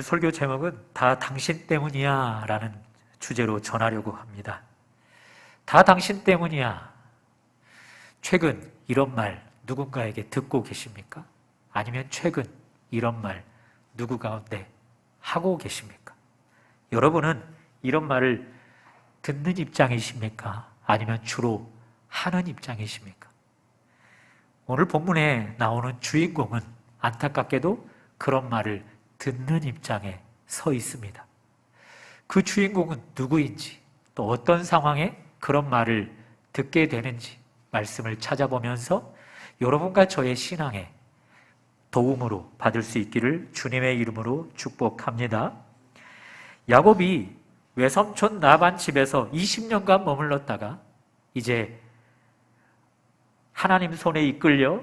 오늘 설교 제목은 다 당신 때문이야 라는 주제로 전하려고 합니다. 다 당신 때문이야. 최근 이런 말 누군가에게 듣고 계십니까? 아니면 최근 이런 말 누구 가운데 하고 계십니까? 여러분은 이런 말을 듣는 입장이십니까? 아니면 주로 하는 입장이십니까? 오늘 본문에 나오는 주인공은 안타깝게도 그런 말을 듣는 입장에 서 있습니다. 그 주인공은 누구인지, 또 어떤 상황에 그런 말을 듣게 되는지 말씀을 찾아보면서 여러분과 저의 신앙에 도움으로 받을 수 있기를 주님의 이름으로 축복합니다. 야곱이 외삼촌 라반 집에서 20년간 머물렀다가 이제 하나님 손에 이끌려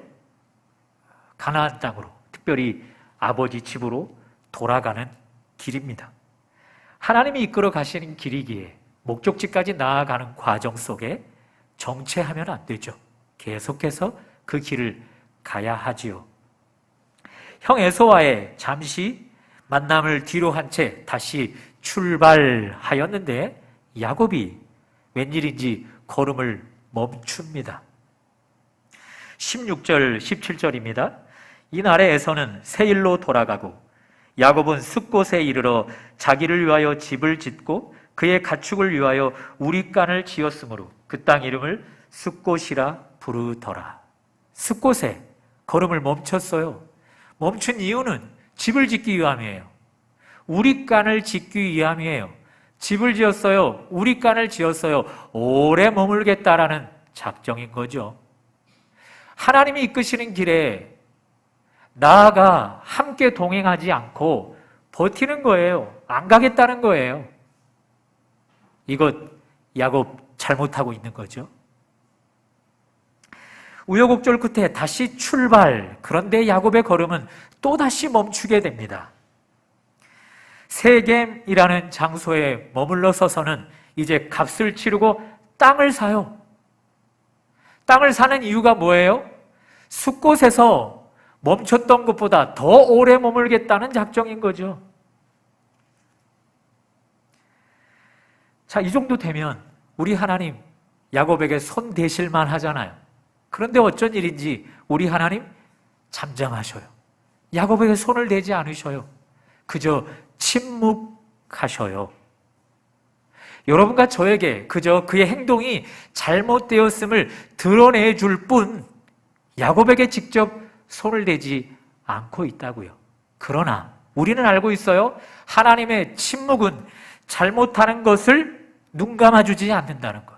가나안 땅으로, 특별히 아버지 집으로 돌아가는 길입니다. 하나님이 이끌어 가시는 길이기에 목적지까지 나아가는 과정 속에 정체하면 안 되죠. 계속해서 그 길을 가야 하지요. 형 에서와의 잠시 만남을 뒤로 한 채 다시 출발하였는데 야곱이 웬일인지 걸음을 멈춥니다. 16절, 17절입니다. 이날에 에서는 세일로 돌아가고 야곱은 숫곳에 이르러 자기를 위하여 집을 짓고 그의 가축을 위하여 우릿간을 지었으므로 그 땅 이름을 숫곳이라 부르더라. 숫곳에 걸음을 멈췄어요. 멈춘 이유는 집을 짓기 위함이에요. 우릿간을 짓기 위함이에요. 집을 지었어요. 우릿간을 지었어요. 오래 머물겠다라는 작정인 거죠. 하나님이 이끄시는 길에 나아가 함께 동행하지 않고 버티는 거예요. 안 가겠다는 거예요. 이것 야곱 잘못하고 있는 거죠. 우여곡절 끝에 다시 출발. 그런데 야곱의 걸음은 또다시 멈추게 됩니다. 세겜이라는 장소에 머물러 서서는 이제 값을 치르고 땅을 사요. 땅을 사는 이유가 뭐예요? 숫곳에서 멈췄던 것보다 더 오래 머물겠다는 작정인 거죠. 자, 이 정도 되면 우리 하나님 야곱에게 손 대실만 하잖아요. 그런데 어쩐 일인지 우리 하나님 잠잠하셔요. 야곱에게 손을 대지 않으셔요. 그저 침묵하셔요. 여러분과 저에게 그저 그의 행동이 잘못되었음을 드러내줄 뿐 야곱에게 직접 손을 대지 않고 있다고요. 그러나 우리는 알고 있어요. 하나님의 침묵은 잘못하는 것을 눈 감아주지 않는다는 것.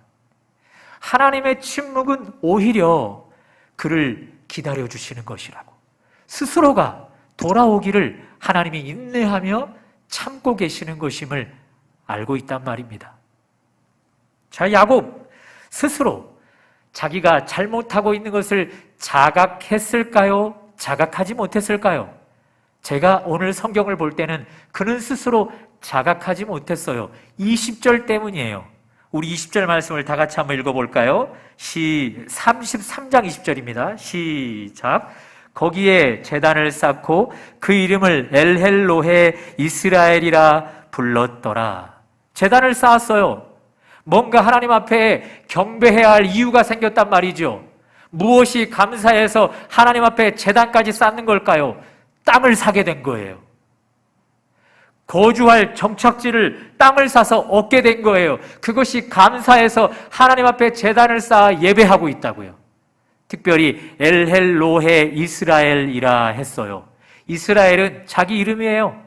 하나님의 침묵은 오히려 그를 기다려주시는 것이라고. 스스로가 돌아오기를 하나님이 인내하며 참고 계시는 것임을 알고 있단 말입니다. 자, 야곱 스스로 자기가 잘못하고 있는 것을 자각했을까요? 자각하지 못했을까요? 제가 오늘 성경을 볼 때는 그는 스스로 자각하지 못했어요. 20절 때문이에요. 우리 20절 말씀을 다 같이 한번 읽어볼까요? 33장 20절입니다. 시작. 거기에 제단을 쌓고 그 이름을 엘헬로헤 이스라엘이라 불렀더라. 제단을 쌓았어요. 뭔가 하나님 앞에 경배해야 할 이유가 생겼단 말이죠. 무엇이 감사해서 하나님 앞에 제단까지 쌓는 걸까요? 땅을 사게 된 거예요. 거주할 정착지를 땅을 사서 얻게 된 거예요. 그것이 감사해서 하나님 앞에 제단을 쌓아 예배하고 있다고요. 특별히 엘헬로헤 이스라엘이라 했어요. 이스라엘은 자기 이름이에요.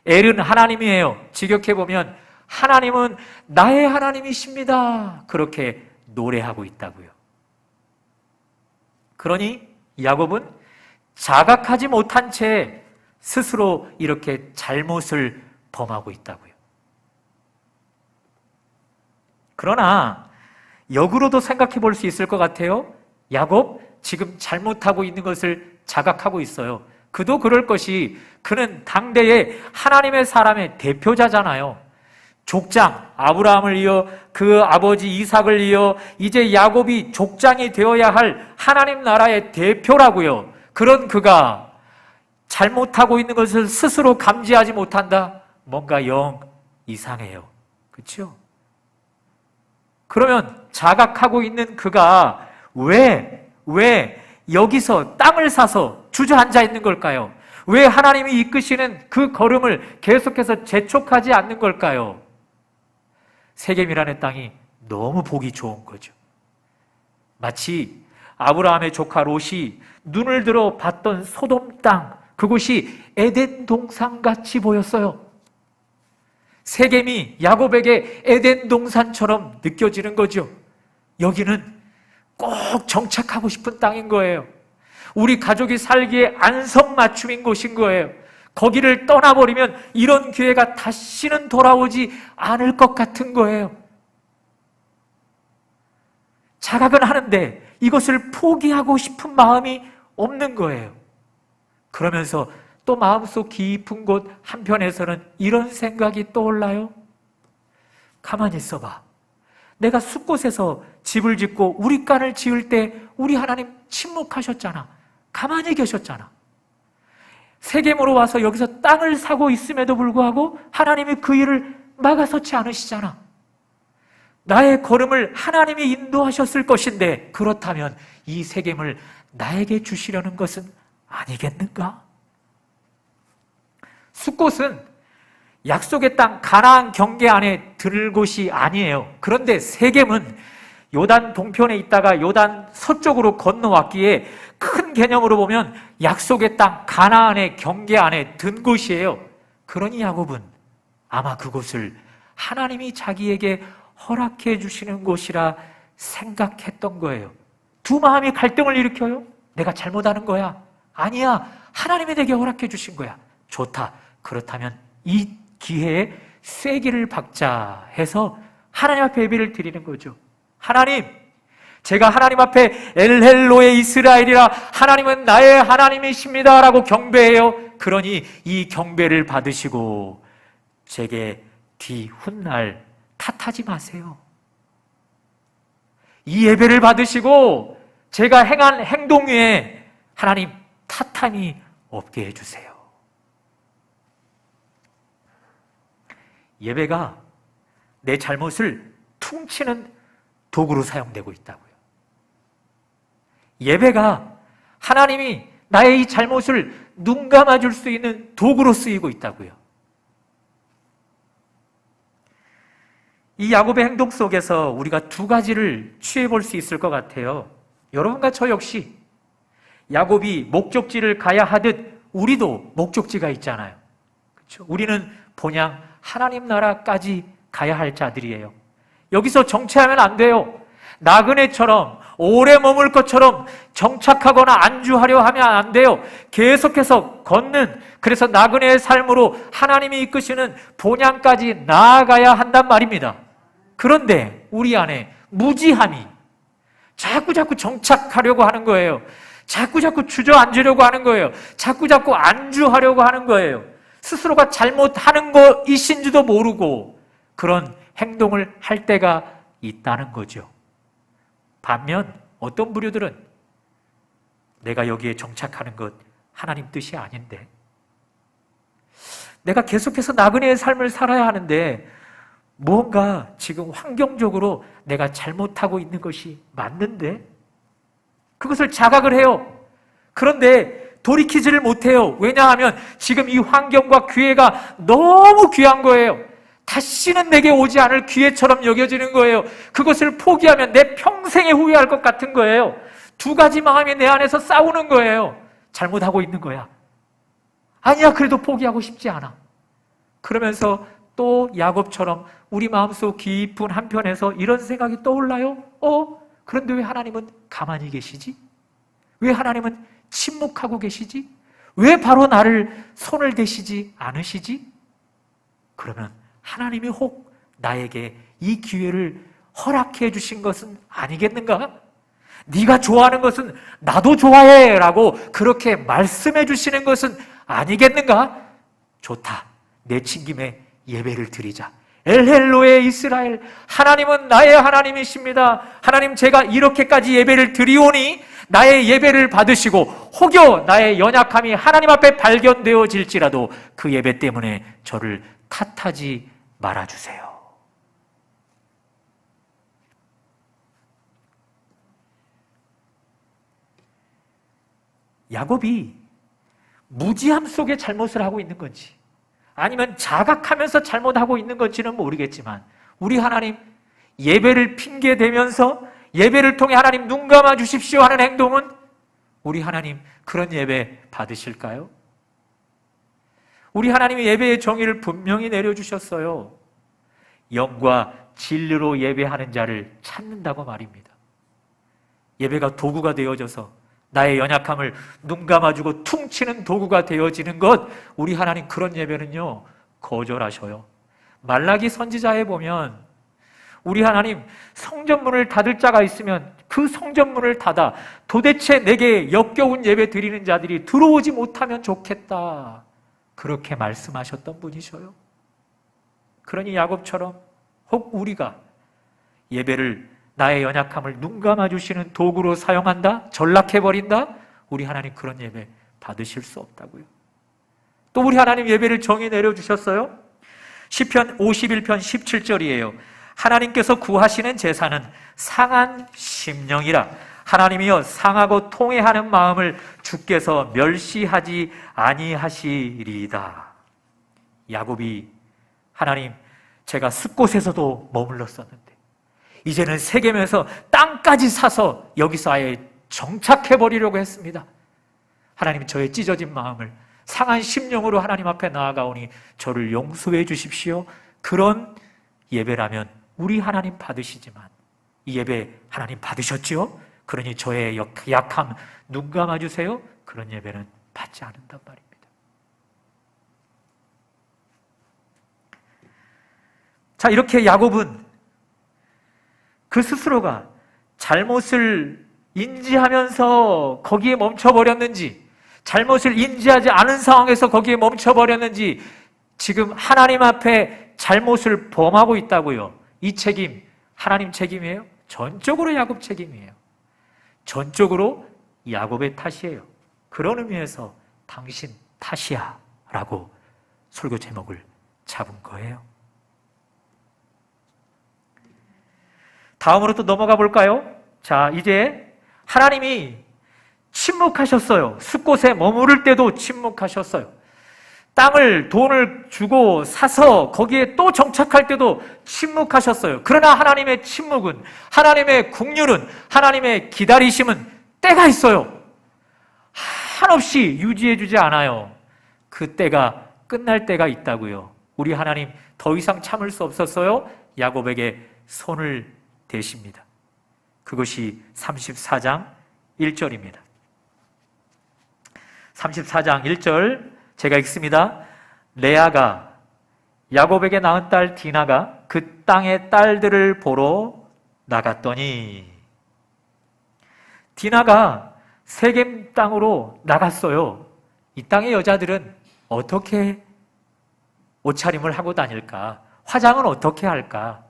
엘은 하나님이에요. 직역해보면 하나님은 나의 하나님이십니다. 그렇게 노래하고 있다고요. 그러니 야곱은 자각하지 못한 채 스스로 이렇게 잘못을 범하고 있다고요. 그러나 역으로도 생각해 볼 수 있을 것 같아요. 야곱 지금 잘못하고 있는 것을 자각하고 있어요. 그도 그럴 것이 그는 당대의 하나님의 사람의 대표자잖아요. 족장 아브라함을 이어 그 아버지 이삭을 이어 이제 야곱이 족장이 되어야 할 하나님 나라의 대표라고요. 그런 그가 잘못하고 있는 것을 스스로 감지하지 못한다? 뭔가 영 이상해요. 그렇죠? 그러면 자각하고 있는 그가 왜 여기서 땅을 사서 주저앉아 있는 걸까요? 왜 하나님이 이끄시는 그 걸음을 계속해서 재촉하지 않는 걸까요? 세겜이라는 땅이 너무 보기 좋은 거죠. 마치 아브라함의 조카 롯이 눈을 들어 봤던 소돔 땅, 그곳이 에덴 동산같이 보였어요. 세겜이 야곱에게 에덴 동산처럼 느껴지는 거죠. 여기는 꼭 정착하고 싶은 땅인 거예요. 우리 가족이 살기에 안성맞춤인 곳인 거예요. 거기를 떠나버리면 이런 기회가 다시는 돌아오지 않을 것 같은 거예요. 자각은 하는데 이것을 포기하고 싶은 마음이 없는 거예요. 그러면서 또 마음속 깊은 곳 한편에서는 이런 생각이 떠올라요. 가만히 있어봐. 내가 숲곳에서 집을 짓고 우리간을 지을 때 우리 하나님 침묵하셨잖아. 가만히 계셨잖아. 세겜으로 와서 여기서 땅을 사고 있음에도 불구하고 하나님이 그 일을 막아서지 않으시잖아. 나의 걸음을 하나님이 인도하셨을 것인데, 그렇다면 이 세겜을 나에게 주시려는 것은 아니겠는가? 숫곳은 약속의 땅 가나안 경계 안에 들 곳이 아니에요. 그런데 세겜은 요단 동편에 있다가 요단 서쪽으로 건너왔기에 큰 개념으로 보면 약속의 땅 가나안의 경계 안에 든 곳이에요. 그러니 야곱은 아마 그곳을 하나님이 자기에게 허락해 주시는 곳이라 생각했던 거예요. 두 마음이 갈등을 일으켜요. 내가 잘못하는 거야. 아니야. 하나님이 내게 허락해 주신 거야. 좋다. 그렇다면 이 기회에 쐐기를 박자 해서 하나님 앞에 예배를 드리는 거죠. 하나님, 제가 하나님 앞에 엘헬로의 이스라엘이라 하나님은 나의 하나님이십니다 라고 경배해요. 그러니 이 경배를 받으시고 제게 뒤 훗날 탓하지 마세요. 이 예배를 받으시고 제가 행한 행동 위에 하나님 탓함이 없게 해주세요. 예배가 내 잘못을 퉁치는 도구로 사용되고 있다고요. 예배가 하나님이 나의 이 잘못을 눈 감아줄 수 있는 도구로 쓰이고 있다고요. 이 야곱의 행동 속에서 우리가 두 가지를 취해볼 수 있을 것 같아요. 여러분과 저 역시 야곱이 목적지를 가야 하듯 우리도 목적지가 있잖아요. 그렇죠? 우리는 본향 하나님 나라까지 가야 할 자들이에요. 여기서 정체하면 안 돼요. 나그네처럼 오래 머물 것처럼 정착하거나 안주하려 하면 안 돼요. 계속해서 걷는, 그래서 나그네의 삶으로 하나님이 이끄시는 본향까지 나아가야 한단 말입니다. 그런데 우리 안에 무지함이 자꾸 정착하려고 하는 거예요. 자꾸 주저앉으려고 하는 거예요. 자꾸 안주하려고 하는 거예요. 스스로가 잘못하는 것이신지도 모르고 그런 행동을 할 때가 있다는 거죠. 반면 어떤 부류들은 내가 여기에 정착하는 것 하나님 뜻이 아닌데, 내가 계속해서 나그네의 삶을 살아야 하는데 뭔가 지금 환경적으로 내가 잘못하고 있는 것이 맞는데 그것을 자각을 해요. 그런데 돌이키지를 못해요. 왜냐하면 지금 이 환경과 기회가 너무 귀한 거예요. 다시는 내게 오지 않을 기회처럼 여겨지는 거예요. 그것을 포기하면 내 평생에 후회할 것 같은 거예요. 두 가지 마음이 내 안에서 싸우는 거예요. 잘못하고 있는 거야. 아니야, 그래도 포기하고 싶지 않아. 그러면서 또 야곱처럼 우리 마음속 깊은 한편에서 이런 생각이 떠올라요. 그런데 왜 하나님은 가만히 계시지? 왜 하나님은 침묵하고 계시지? 왜 바로 나를 손을 대시지 않으시지? 그러면 하나님이 혹 나에게 이 기회를 허락해 주신 것은 아니겠는가? 네가 좋아하는 것은 나도 좋아해 라고 그렇게 말씀해 주시는 것은 아니겠는가? 좋다. 내친 김에 예배를 드리자. 엘헬로의 이스라엘, 하나님은 나의 하나님이십니다. 하나님, 제가 이렇게까지 예배를 드리오니 나의 예배를 받으시고 혹여 나의 연약함이 하나님 앞에 발견되어질지라도 그 예배 때문에 저를 탓하지 말아주세요. 야곱이 무지함 속에 잘못을 하고 있는 건지 아니면 자각하면서 잘못하고 있는 건지는 모르겠지만 우리 하나님 예배를 핑계대면서 예배를 통해 하나님 눈 감아 주십시오 하는 행동은 우리 하나님 그런 예배 받으실까요? 우리 하나님이 예배의 정의를 분명히 내려주셨어요. 영과 진리로 예배하는 자를 찾는다고 말입니다. 예배가 도구가 되어져서 나의 연약함을 눈 감아주고 퉁치는 도구가 되어지는 것, 우리 하나님 그런 예배는요 거절하셔요. 말라기 선지자에 보면 우리 하나님 성전문을 닫을 자가 있으면 그 성전문을 닫아 도대체 내게 역겨운 예배 드리는 자들이 들어오지 못하면 좋겠다, 그렇게 말씀하셨던 분이셔요. 그러니 야곱처럼 혹 우리가 예배를 나의 연약함을 눈 감아주시는 도구로 사용한다? 전락해버린다? 우리 하나님 그런 예배 받으실 수 없다고요. 또 우리 하나님 예배를 정의 내려주셨어요. 시편 51편 17절이에요. 하나님께서 구하시는 제사는 상한 심령이라. 하나님이여 상하고 통회하는 마음을 주께서 멸시하지 아니하시리이다. 야곱이 하나님 제가 숲곳에서도 머물렀었는데 이제는 세겜에서 땅까지 사서 여기서 아예 정착해버리려고 했습니다. 하나님 저의 찢어진 마음을 상한 심령으로 하나님 앞에 나아가오니 저를 용서해 주십시오. 그런 예배라면 우리 하나님 받으시지만 이 예배 하나님 받으셨지요? 그러니 저의 약함 눈 감아주세요. 그런 예배는 받지 않는단 말입니다. 자, 이렇게 야곱은 그 스스로가 잘못을 인지하면서 거기에 멈춰버렸는지, 잘못을 인지하지 않은 상황에서 거기에 멈춰버렸는지, 지금 하나님 앞에 잘못을 범하고 있다고요. 이 책임 하나님 책임이에요? 전적으로 야곱 책임이에요. 전적으로 야곱의 탓이에요. 그런 의미에서 당신 탓이야 라고 설교 제목을 잡은 거예요. 다음으로 또 넘어가 볼까요? 자, 이제 하나님이 침묵하셨어요. 숲곳에 머무를 때도 침묵하셨어요. 땅을 돈을 주고 사서 거기에 또 정착할 때도 침묵하셨어요. 그러나 하나님의 침묵은, 하나님의 국률은, 하나님의 기다리심은 때가 있어요. 한없이 유지해주지 않아요. 그 때가 끝날 때가 있다고요. 우리 하나님 더 이상 참을 수 없었어요. 야곱에게 손을 대십니다. 그것이 34장 1절입니다. 34장 1절 제가 읽습니다. 레아가 야곱에게 낳은 딸 디나가 그 땅의 딸들을 보러 나갔더니, 디나가 세겜 땅으로 나갔어요. 이 땅의 여자들은 어떻게 옷차림을 하고 다닐까? 화장은 어떻게 할까?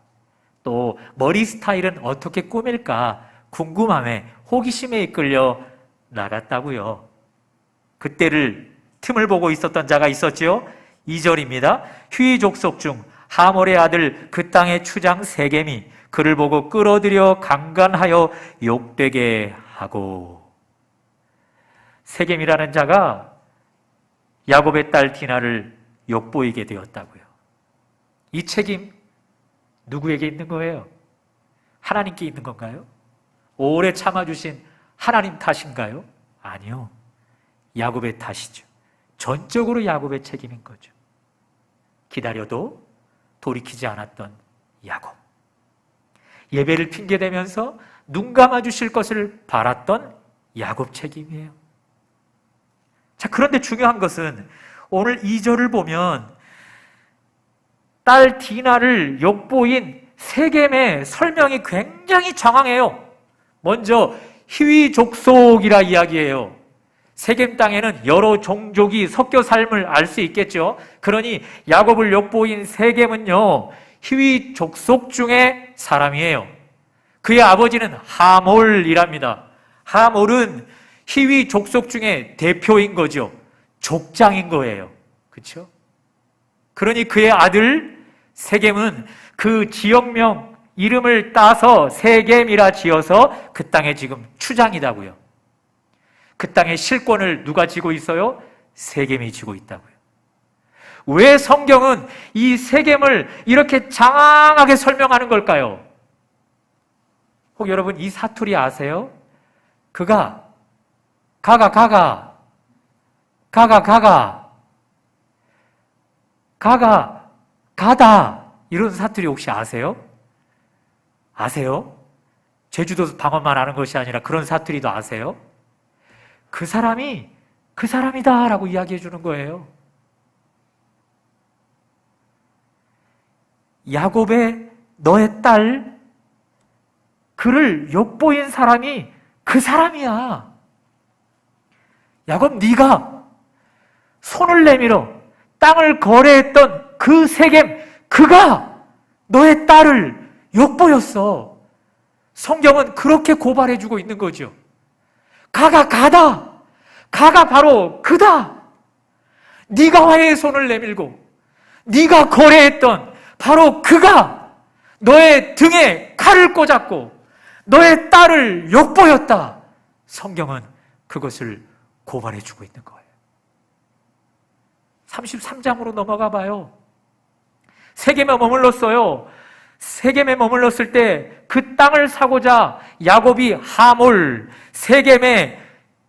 또 머리 스타일은 어떻게 꾸밀까? 궁금함에 호기심에 이끌려 나갔다고요. 그때를 틈을 보고 있었던 자가 있었지요. 2절입니다. 휘 족속 중 하몰의 아들 그 땅의 추장 세겜이 그를 보고 끌어들여 강간하여 욕되게 하고, 세겜이라는 자가 야곱의 딸 디나를 욕보이게 되었다고요. 이 책임 누구에게 있는 거예요? 하나님께 있는 건가요? 오래 참아주신 하나님 탓인가요? 아니요. 야곱의 탓이죠. 전적으로 야곱의 책임인 거죠. 기다려도 돌이키지 않았던 야곱. 예배를 핑계대면서 눈 감아주실 것을 바랐던 야곱 책임이에요. 자, 그런데 중요한 것은 오늘 2절을 보면 딸 디나를 욕보인 세겜의 설명이 굉장히 장황해요. 먼저 히위 족속이라 이야기해요. 세겜 땅에는 여러 종족이 섞여 삶을 알 수 있겠죠. 그러니 야곱을 욕보인 세겜은요, 히위 족속 중의 사람이에요. 그의 아버지는 하몰이랍니다. 하몰은 히위 족속 중에 대표인 거죠. 족장인 거예요. 그렇죠? 그러니 그의 아들 세겜은 그 지역명 이름을 따서 세겜이라 지어서 그 땅에 지금 추장이다고요. 그 땅의 실권을 누가 쥐고 있어요? 세겜이 쥐고 있다고요. 왜 성경은 이 세겜을 이렇게 장황하게 설명하는 걸까요? 혹 여러분 이 사투리 아세요? 가다 이런 사투리 혹시 아세요? 아세요? 제주도 방언만 아는 것이 아니라 그런 사투리도 아세요? 그 사람이 그 사람이다 라고 이야기해 주는 거예요. 야곱의 너의 딸 그를 욕보인 사람이 그 사람이야. 야곱 네가 손을 내밀어 땅을 거래했던 그 세겜 그가 너의 딸을 욕보였어. 성경은 그렇게 고발해 주고 있는 거죠. 가가 바로 그다. 네가 화해의 손을 내밀고 네가 거래했던 바로 그가 너의 등에 칼을 꽂았고 너의 딸을 욕보였다. 성경은 그것을 고발해 주고 있는 거예요. 33장으로 넘어가 봐요. 세겜에 머물렀어요. 세겜에 머물렀을 때 그 땅을 사고자 야곱이 하몰, 세겜의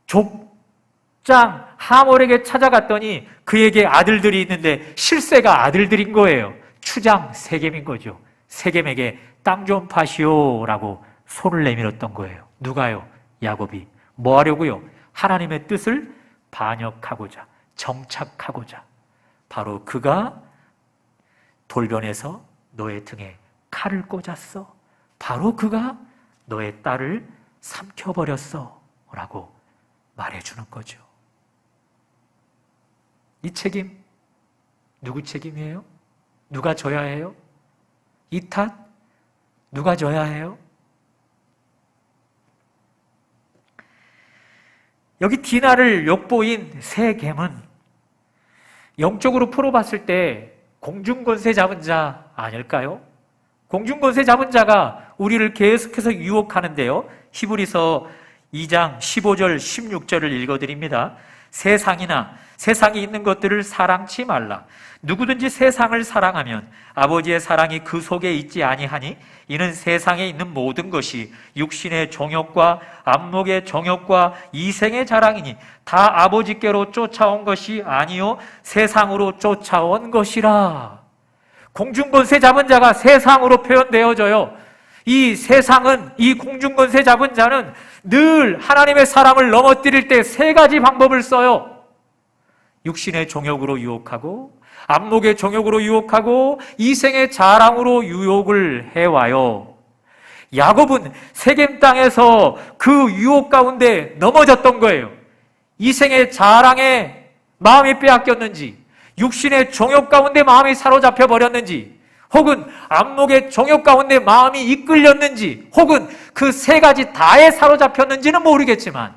족장 하몰에게 찾아갔더니 그에게 아들들이 있는데 실세가 아들들인 거예요. 추장 세겜인 거죠. 세겜에게 땅 좀 파시오라고 손을 내밀었던 거예요. 누가요? 야곱이. 뭐 하려고요? 하나님의 뜻을 반역하고자, 정착하고자. 바로 그가 돌변해서 너의 등에 칼을 꽂았어. 바로 그가 너의 딸을 삼켜버렸어 라고 말해주는 거죠. 이 책임 누구 책임이에요? 누가 져야 해요? 이 탓 누가 져야 해요? 여기 디나를 욕보인 세겜은 영적으로 풀어봤을 때 공중권세 잡은 자 아닐까요? 공중권세 잡은 자가 우리를 계속해서 유혹하는데요. 히브리서 2장 15절 16절을 읽어드립니다. 세상에 있는 것들을 사랑치 말라. 누구든지 세상을 사랑하면 아버지의 사랑이 그 속에 있지 아니하니 이는 세상에 있는 모든 것이 육신의 정욕과 안목의 정욕과 이생의 자랑이니 다 아버지께로 쫓아온 것이 아니요 세상으로 쫓아온 것이라. 공중권세 잡은 자가 세상으로 표현되어져요. 이 세상은, 이 공중권세 잡은 자는 늘 하나님의 사람을 넘어뜨릴 때 세 가지 방법을 써요. 육신의 정욕으로 유혹하고, 안목의 정욕으로 유혹하고, 이생의 자랑으로 유혹을 해와요. 야곱은 세겜 땅에서 그 유혹 가운데 넘어졌던 거예요. 이생의 자랑에 마음이 빼앗겼는지, 육신의 정욕 가운데 마음이 사로잡혀 버렸는지, 혹은 안목의 정욕 가운데 마음이 이끌렸는지, 혹은 그 세 가지 다에 사로잡혔는지는 모르겠지만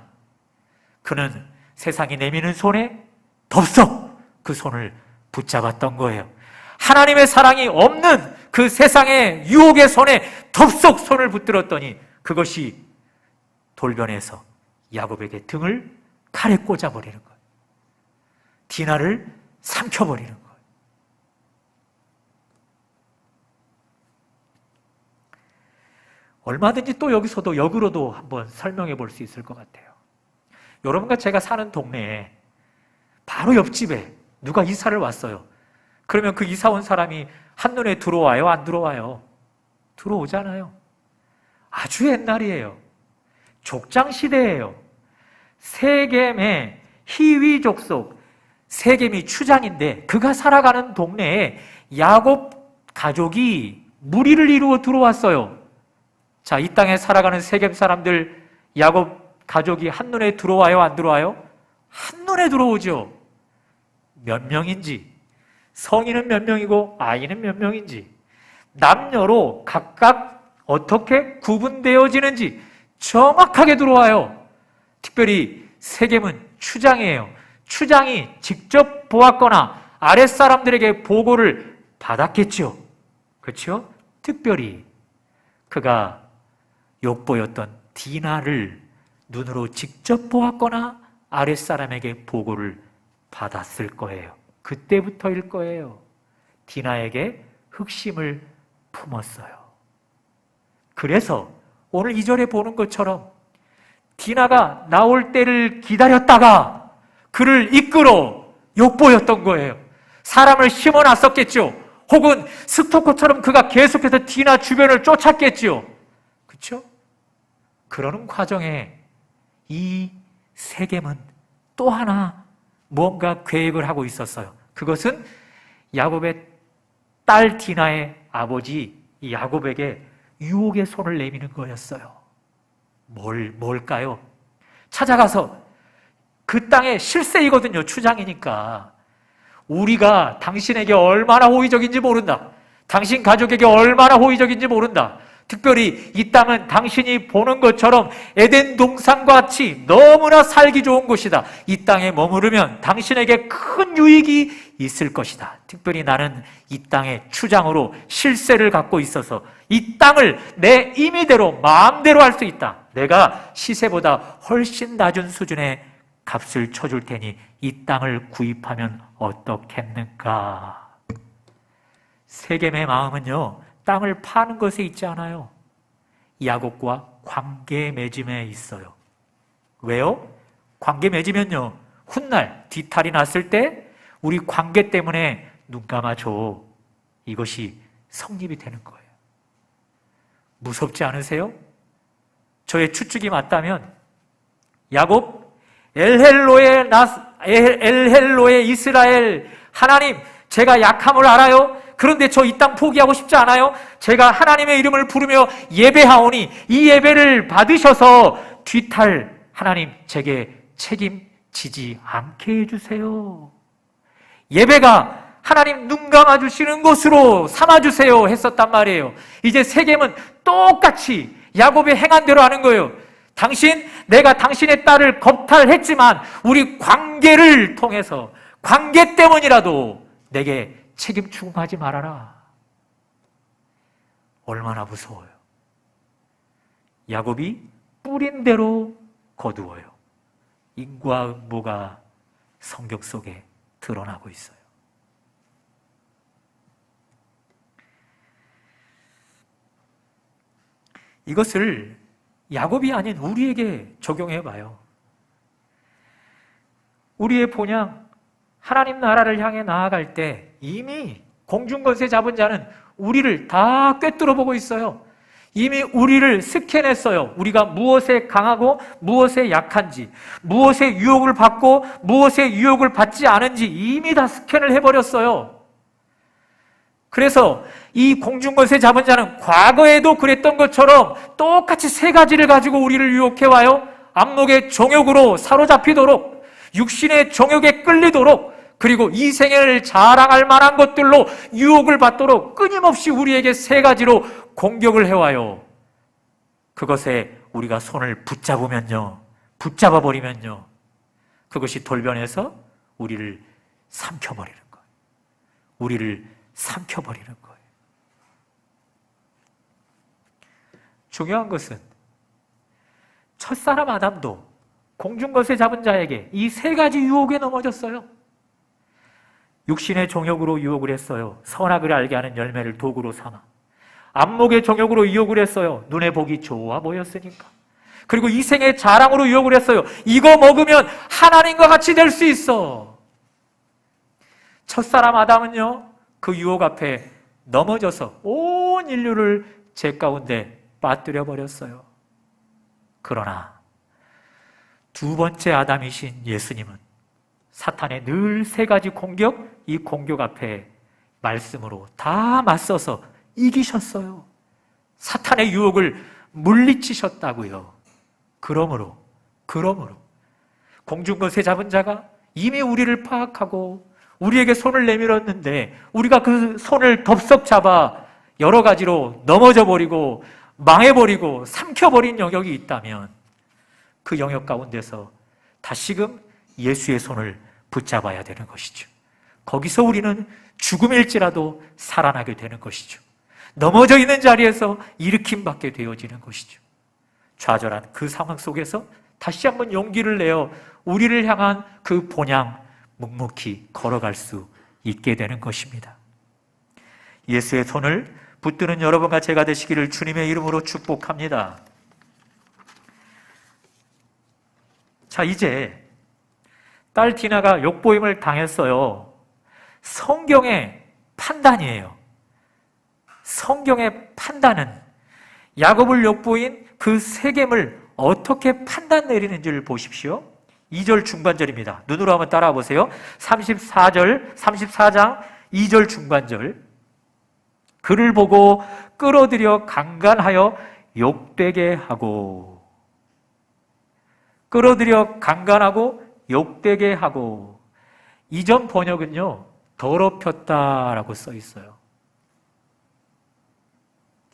그는 세상이 내미는 손에 덥석 그 손을 붙잡았던 거예요. 하나님의 사랑이 없는 그 세상의 유혹의 손에 덥석 손을 붙들었더니 그것이 돌변해서 야곱에게 등을 칼에 꽂아버리는 거예요. 디나를 삼켜버리는 거예요. 얼마든지 또 여기서도 역으로도 한번 설명해 볼 수 있을 것 같아요. 여러분과 제가 사는 동네에 바로 옆집에 누가 이사를 왔어요. 그러면 그 이사 온 사람이 한눈에 들어와요? 안 들어와요? 들어오잖아요. 아주 옛날이에요. 족장 시대예요. 세겜의 히위 족속, 세겜이 추장인데 그가 살아가는 동네에 야곱 가족이 무리를 이루어 들어왔어요. 자, 이 땅에 살아가는 세겜 사람들, 야곱 가족이 한눈에 들어와요? 안 들어와요? 한눈에 들어오죠. 몇 명인지, 성인은 몇 명이고 아이는 몇 명인지, 남녀로 각각 어떻게 구분되어지는지 정확하게 들어와요. 특별히 세겜은 추장이에요. 추장이 직접 보았거나 아랫사람들에게 보고를 받았겠죠. 그렇죠? 특별히 그가 욕보였던 디나를 눈으로 직접 보았거나 아랫사람에게 보고를 받았을 거예요. 그때부터일 거예요. 디나에게 흑심을 품었어요. 그래서 오늘 2절에 보는 것처럼 디나가 나올 때를 기다렸다가 그를 이끌어 욕보였던 거예요. 사람을 심어놨었겠죠. 혹은 스토커처럼 그가 계속해서 디나 주변을 쫓았겠죠. 그렇죠? 그러는 과정에 이 세겜은 또 하나 무언가 계획을 하고 있었어요. 그것은 야곱의 딸 디나의 아버지 야곱에게 유혹의 손을 내미는 거였어요. 뭘까요? 찾아가서 그 땅의 실세이거든요. 추장이니까. 우리가 당신에게 얼마나 호의적인지 모른다. 당신 가족에게 얼마나 호의적인지 모른다. 특별히 이 땅은 당신이 보는 것처럼 에덴 동산과 같이 너무나 살기 좋은 곳이다. 이 땅에 머무르면 당신에게 큰 유익이 있을 것이다. 특별히 나는 이 땅의 추장으로 실세를 갖고 있어서 이 땅을 내 임의대로 마음대로 할 수 있다. 내가 시세보다 훨씬 낮은 수준의 값을 쳐줄 테니 이 땅을 구입하면 어떻겠는가? 세겜의 마음은요, 땅을 파는 것에 있지 않아요. 야곱과 관계 맺음에 있어요. 왜요? 관계 맺으면요, 훗날 뒤탈이 났을 때 우리 관계 때문에 눈 감아줘. 이것이 성립이 되는 거예요. 무섭지 않으세요? 저의 추측이 맞다면 야곱, 엘헬로의 이스라엘, 하나님, 제가 약함을 알아요. 그런데 저 이 땅 포기하고 싶지 않아요. 제가 하나님의 이름을 부르며 예배하오니 이 예배를 받으셔서 뒤탈 하나님 제게 책임지지 않게 해주세요. 예배가 하나님 눈 감아주시는 것으로 삼아주세요 했었단 말이에요. 이제 세겜은 똑같이 야곱의 행한 대로 하는 거예요. 내가 당신의 딸을 겁탈했지만 우리 관계를 통해서 관계 때문이라도 내게 책임 추궁하지 말아라. 얼마나 무서워요. 야곱이 뿌린 대로 거두어요. 인과 음보가 성경 속에 드러나고 있어요. 이것을 야곱이 아닌 우리에게 적용해 봐요. 우리의 본향, 하나님 나라를 향해 나아갈 때 이미 공중권세 잡은 자는 우리를 다 꿰뚫어 보고 있어요. 이미 우리를 스캔했어요. 우리가 무엇에 강하고 무엇에 약한지, 무엇에 유혹을 받고 무엇에 유혹을 받지 않은지 이미 다 스캔을 해버렸어요. 그래서 이 공중권세 잡은 자는 과거에도 그랬던 것처럼 똑같이 세 가지를 가지고 우리를 유혹해와요. 안목의 정욕으로 사로잡히도록, 육신의 정욕에 끌리도록, 그리고 이 생애를 자랑할 만한 것들로 유혹을 받도록 끊임없이 우리에게 세 가지로 공격을 해와요. 그것에 우리가 손을 붙잡아버리면요, 그것이 돌변해서 우리를 삼켜버리는 거예요. 우리를 삼켜버리는 거예요. 중요한 것은 첫사람 아담도 공중것에 잡은 자에게 이 세 가지 유혹에 넘어졌어요. 육신의 정욕으로 유혹을 했어요. 선악을 알게 하는 열매를 도구로 삼아. 안목의 정욕으로 유혹을 했어요. 눈에 보기 좋아 보였으니까. 그리고 이 생의 자랑으로 유혹을 했어요. 이거 먹으면 하나님과 같이 될 수 있어. 첫사람 아담은요, 그 유혹 앞에 넘어져서 온 인류를 죄 가운데 빠뜨려 버렸어요. 그러나 두 번째 아담이신 예수님은 사탄의 늘 세 가지 공격, 이 공격 앞에 말씀으로 다 맞서서 이기셨어요. 사탄의 유혹을 물리치셨다고요. 그러므로 공중것에 잡은 자가 이미 우리를 파악하고 우리에게 손을 내밀었는데 우리가 그 손을 덥석 잡아 여러 가지로 넘어져 버리고 망해버리고 삼켜버린 영역이 있다면 그 영역 가운데서 다시금 예수의 손을 붙잡아야 되는 것이죠. 거기서 우리는 죽음일지라도 살아나게 되는 것이죠. 넘어져 있는 자리에서 일으킴받게 되어지는 것이죠. 좌절한 그 상황 속에서 다시 한번 용기를 내어 우리를 향한 그 본향 묵묵히 걸어갈 수 있게 되는 것입니다. 예수의 손을 붙드는 여러분과 제가 되시기를 주님의 이름으로 축복합니다. 자, 이제 딸 디나가 욕보임을 당했어요. 성경의 판단이에요. 성경의 판단은 야곱을 욕보인 그 세겜을 어떻게 판단 내리는지를 보십시오. 2절 중반절입니다. 눈으로 한번 따라와 보세요. 34장 2절 중반절. 그를 보고 끌어들여 강간하여 욕되게 하고, 끌어들여 강간하고 욕되게 하고. 이전 번역은요, 더럽혔다라고 써 있어요.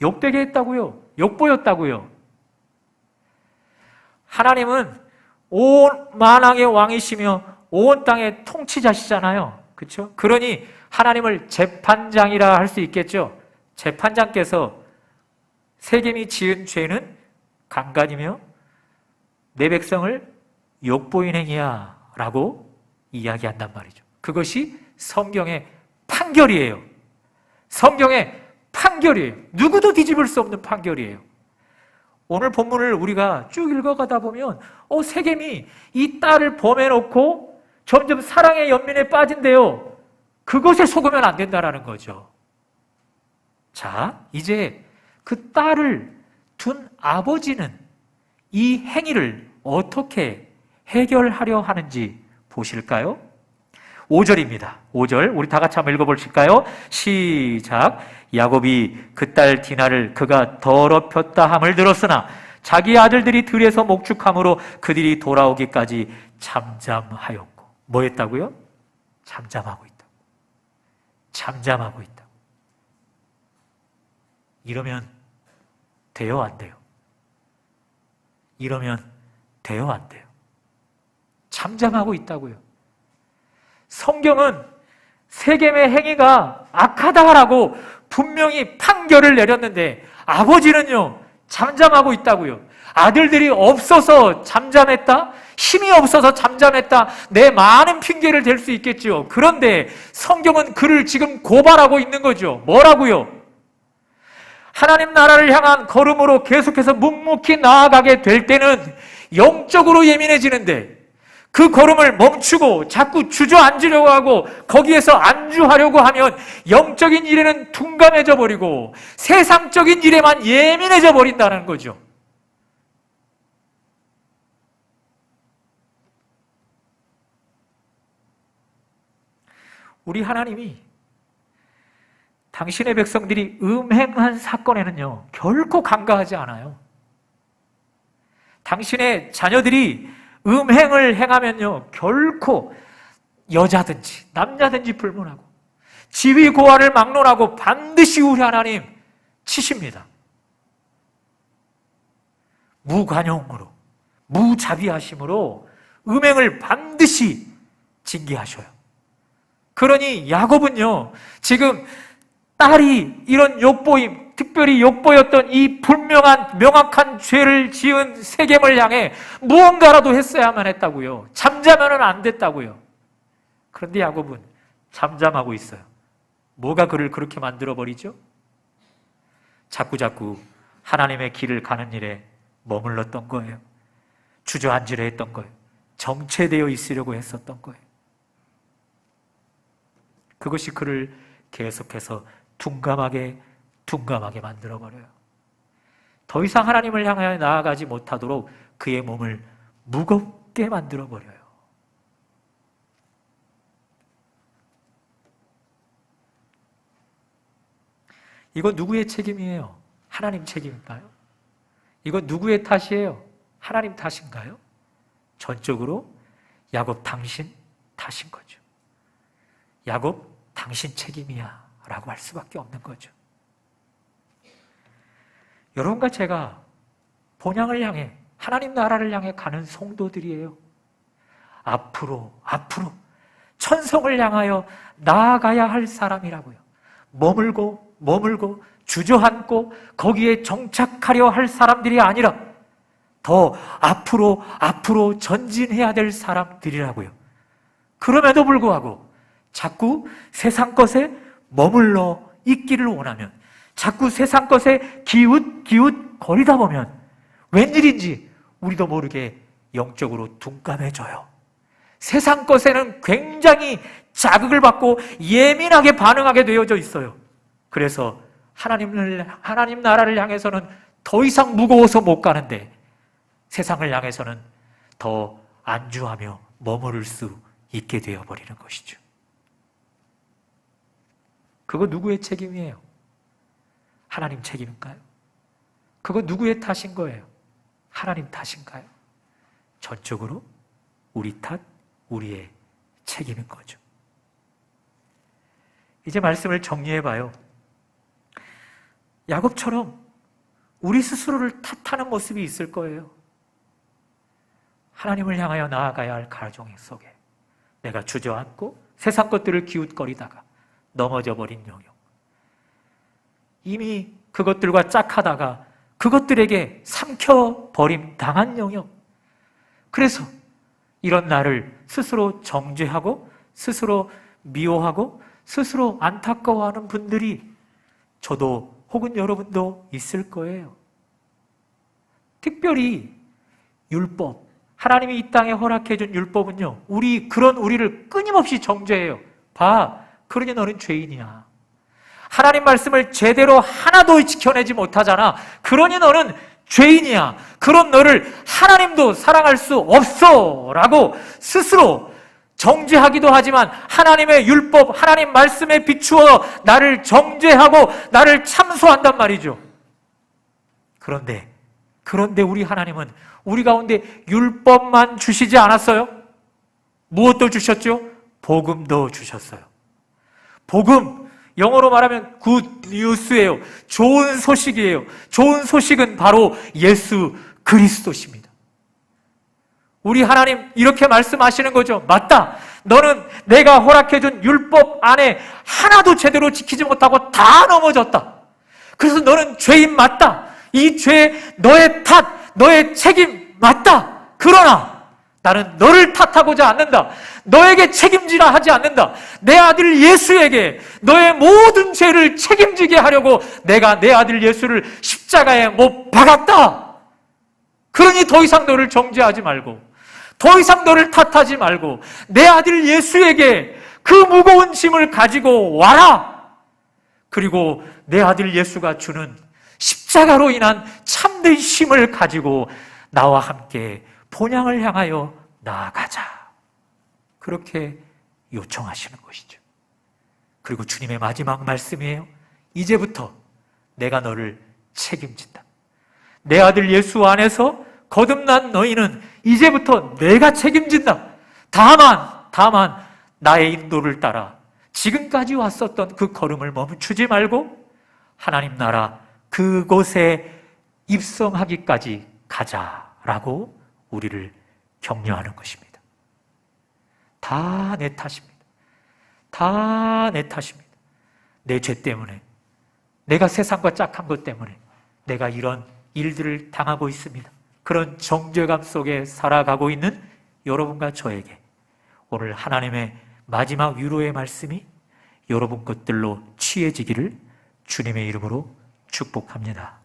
욕되게 했다고요? 욕보였다고요? 하나님은 온 만왕의 왕이시며 온 땅의 통치자시잖아요. 그렇죠? 그러니 하나님을 재판장이라 할 수 있겠죠. 재판장께서 세겜이 지은 죄는 강간이며 내 백성을 욕보인 행위야 라고 이야기한단 말이죠. 그것이 성경의 판결이에요. 성경의 판결이에요. 누구도 뒤집을 수 없는 판결이에요. 오늘 본문을 우리가 쭉 읽어가다 보면 세겜이 이 딸을 범해놓고 점점 사랑의 연민에 빠진대요. 그것에 속으면 안 된다라는 거죠. 자, 이제 그 딸을 둔 아버지는 이 행위를 어떻게 해결하려 하는지 보실까요? 5절입니다. 5절 우리 다 같이 한번 읽어보실까요? 시작. 야곱이 그 딸 디나를 그가 더럽혔다 함을 들었으나 자기 아들들이 들에서 목축함으로 그들이 돌아오기까지 잠잠하였고. 뭐 했다고요? 잠잠하고 있다. 잠잠하고 있다. 이러면 돼요, 안 돼요? 이러면 돼요, 안 돼요? 잠잠하고 있다고요. 성경은 세겜의 행위가 악하다라고 분명히 판결을 내렸는데 아버지는요, 잠잠하고 있다고요. 아들들이 없어서 잠잠했다? 힘이 없어서 잠잠했다? 내 많은 핑계를 댈 수 있겠죠. 그런데 성경은 그를 지금 고발하고 있는 거죠. 뭐라고요? 하나님 나라를 향한 걸음으로 계속해서 묵묵히 나아가게 될 때는 영적으로 예민해지는데 그 걸음을 멈추고 자꾸 주저앉으려고 하고 거기에서 안주하려고 하면 영적인 일에는 둔감해져 버리고 세상적인 일에만 예민해져 버린다는 거죠. 우리 하나님이 당신의 백성들이 음행한 사건에는요, 결코 간과하지 않아요. 당신의 자녀들이 음행을 행하면요, 결코 여자든지 남자든지 불문하고 지위 고하를 막론하고 반드시 우리 하나님 치십니다. 무관용으로, 무자비하심으로 음행을 반드시 징계하셔요. 그러니 야곱은요, 지금 딸이 이런 욕보임, 특별히 욕보였던 이 분명한 명확한 죄를 지은 세겜을 향해 무언가라도 했어야만 했다고요. 잠자면은 안 됐다고요. 그런데 야곱은 잠잠하고 있어요. 뭐가 그를 그렇게 만들어버리죠? 자꾸자꾸 하나님의 길을 가는 일에 머물렀던 거예요. 주저앉으려 했던 거예요. 정체되어 있으려고 했었던 거예요. 그것이 그를 계속해서 둔감하게 만들어버려요. 더 이상 하나님을 향하여 나아가지 못하도록 그의 몸을 무겁게 만들어버려요. 이거 누구의 책임이에요? 하나님 책임인가요? 이거 누구의 탓이에요? 하나님 탓인가요? 전적으로 야곱 당신 탓인 거죠. 야곱 당신 책임이야 라고 할 수밖에 없는 거죠. 여러분과 제가 본향을 향해 하나님 나라를 향해 가는 성도들이에요. 앞으로 천성을 향하여 나아가야 할 사람이라고요. 머물고 주저앉고 거기에 정착하려 할 사람들이 아니라 더 앞으로 전진해야 될 사람들이라고요. 그럼에도 불구하고 자꾸 세상 것에 머물러 있기를 원하면, 자꾸 세상 것에 기웃거리다 보면 웬일인지 우리도 모르게 영적으로 둔감해져요. 세상 것에는 굉장히 자극을 받고 예민하게 반응하게 되어져 있어요. 그래서 하나님 나라를 향해서는 더 이상 무거워서 못 가는데 세상을 향해서는 더 안주하며 머무를 수 있게 되어버리는 것이죠. 그거 누구의 책임이에요? 하나님 책임인가요? 그거 누구의 탓인 거예요? 하나님 탓인가요? 전적으로 우리 탓, 우리의 책임인 거죠. 이제 말씀을 정리해봐요. 야곱처럼 우리 스스로를 탓하는 모습이 있을 거예요. 하나님을 향하여 나아가야 할 가정 속에 내가 주저앉고 세상 것들을 기웃거리다가 넘어져 버린 영역, 이미 그것들과 짝하다가 그것들에게 삼켜버림 당한 영역, 그래서 이런 나를 스스로 정죄하고 스스로 미워하고 스스로 안타까워하는 분들이 저도 혹은 여러분도 있을 거예요. 특별히 율법, 하나님이 이 땅에 허락해 준 율법은요, 그런 우리를 끊임없이 정죄해요. 봐, 그러니 너는 죄인이야. 하나님 말씀을 제대로 하나도 지켜내지 못하잖아. 그러니 너는 죄인이야. 그런 너를 하나님도 사랑할 수 없어 라고 스스로 정죄하기도 하지만 하나님의 율법, 하나님 말씀에 비추어 나를 정죄하고 나를 참소한단 말이죠. 그런데 우리 하나님은 우리 가운데 율법만 주시지 않았어요? 무엇도 주셨죠? 복음도 주셨어요. 복음, 영어로 말하면 굿 뉴스예요. 좋은 소식이에요. 좋은 소식은 바로 예수 그리스도십니다. 우리 하나님 이렇게 말씀하시는 거죠. 맞다. 너는 내가 허락해준 율법 안에 하나도 제대로 지키지 못하고 다 넘어졌다. 그래서 너는 죄인 맞다. 이 죄 너의 탓, 너의 책임 맞다. 그러나 나는 너를 탓하고자 않는다. 너에게 책임지라 하지 않는다. 내 아들 예수에게 너의 모든 죄를 책임지게 하려고 내가 내 아들 예수를 십자가에 못 박았다. 그러니 더 이상 너를 정죄하지 말고, 더 이상 너를 탓하지 말고 내 아들 예수에게 그 무거운 짐을 가지고 와라. 그리고 내 아들 예수가 주는 십자가로 인한 참된 힘을 가지고 나와 함께 본향을 향하여 나아가자. 그렇게 요청하시는 것이죠. 그리고 주님의 마지막 말씀이에요. 이제부터 내가 너를 책임진다. 내 아들 예수 안에서 거듭난 너희는 이제부터 내가 책임진다. 다만 나의 인도를 따라 지금까지 왔었던 그 걸음을 멈추지 말고 하나님 나라 그곳에 입성하기까지 가자라고 우리를 격려하는 것입니다. 다 내 탓입니다. 다 내 탓입니다. 내 죄 때문에, 내가 세상과 짝한 것 때문에 내가 이런 일들을 당하고 있습니다. 그런 정죄감 속에 살아가고 있는 여러분과 저에게 오늘 하나님의 마지막 위로의 말씀이 여러분 것들로 취해지기를 주님의 이름으로 축복합니다.